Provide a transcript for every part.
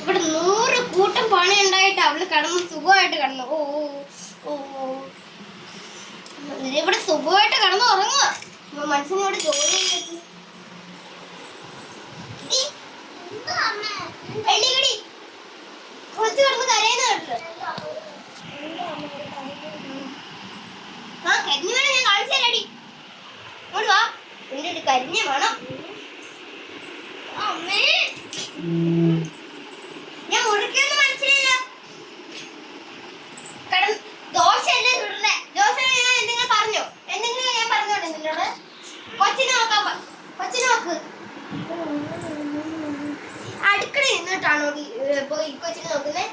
ഇവിടെ 100 കൂട്ടം പണി ഉണ്ടായിട്ട് അവള് കിടന്ന് സുഖമായിട്ട് കിടന്നു. ഓ ഓ ഇവിടെ സുഖമായിട്ട് കിടന്ന് ഉറങ്ങുക. മനുഷ്യനോട് ജോലി കൊച്ചു കിടന്ന് കരയുന്ന കേട്ടില്ല. ആ കരിഞ്ഞ വേണം ഞാൻ കാണിച്ചു തരാടി. ഇങ്ങോട്ട് വാ, എന്റെ ഒരു കരിഞ്ഞ വേണം. അമ്മേ ഞാൻ മുറിക്കൊന്നും മനസ്സിലായില്ല. ദോശയല്ലേ ചുടണേ? ദോശ ഞാൻ എന്തെങ്കിലും പറഞ്ഞോ? എന്തെങ്കിലും ഞാൻ പറഞ്ഞോട്ടെ നിന്നോട്? കൊച്ചിനെ നോക്കാൻ കൊച്ചിനെ നോക്ക്. അടുക്കള നിന്നിട്ടാണോ പോയി കൊച്ചിനെ നോക്കുന്നേ?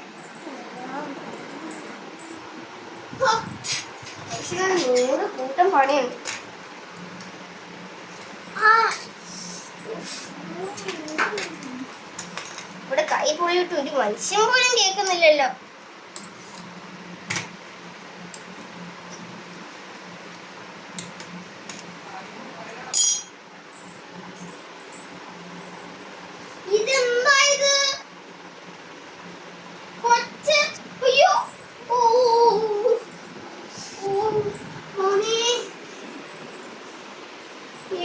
100 കൂട്ടം പണിയുണ്ട്. ഇവിടെ കൈ പോയിട്ട് ഒരു മനുഷ്യൻ പോലും കേൾക്കുന്നില്ലല്ലോ. ഇതെന്താ ഇത്? കൊച്ച് അയ്യോ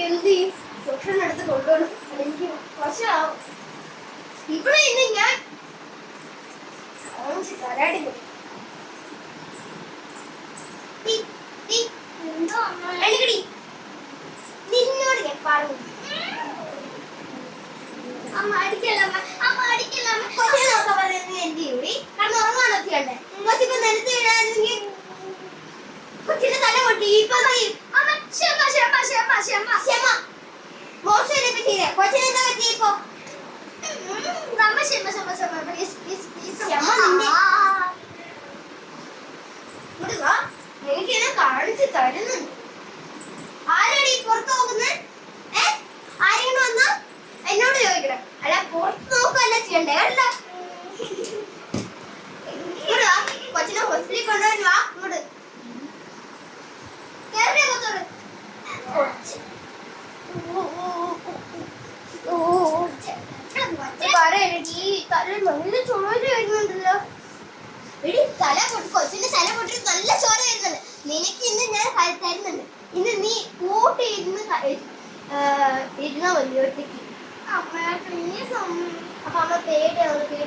എന്തി ഭക്ഷണെടുത്ത് കൊണ്ടുപോകണം. എനിക്ക് വശമാവും. ഇവിടെ ഇന്ന് ഞാൻ കരാടില്ല. നിന്നോട് ഞാൻ പറഞ്ഞു അമ്മ അടിക്കല്ലമ്മ, അമ്മ അടിക്കല്ലമ്മ. കൊച്ചിനെ നോക്കാൻ പറയുന്നത് എന്ത് ചെയ്യൂടി? കാരണം ഉറങ്ങാനോ ചെയ്യണ്ടേ? കൊച്ചിപ്പോ നിലത്ത് വീഴാണെങ്കിൽ കൊച്ചിന്റെ തല പൊട്ടി. ഇപ്പൊ മോശം ചെയ്തേ. കൊച്ചിനെ എന്താ പറ്റി? ഇപ്പൊ എനിക്കിനെ കാണിച്ചു തരുന്നുണ്ട്. ആരാണ് ഈ പുറത്ത് നോക്കുന്നത്? ആരെങ്കിലും വന്നാ എന്നോട് ചോദിക്കണം. അല്ല പുറത്ത് നോക്കല്ല ചെയ്യണ്ടേ? കേട്ടോ കൊച്ചിനെ ഹോസ്പിറ്റലിൽ കൊണ്ടുപോയി വാ. ഇങ്ങോട്ട് കേറിയ കൊത്തോട് കൊച്ച് നല്ല ചോര വരുന്നുണ്ടല്ലോ. എടി തല പൊട്ടി, കൊച്ചിന്റെ തല പൊട്ടി നല്ല ചോര വരുന്നുണ്ട്. നിനക്ക് ഇന്ന് ഞാൻ തരുന്നുണ്ട്. ഇന്ന് നീ കൂട്ടി ഇരുന്നാ മതി ഒറ്റയ്ക്ക്. അമ്മ പ്ലീസ് അമ്മ. അപ്പൊ അമ്മ പേടിയാവുന്നു.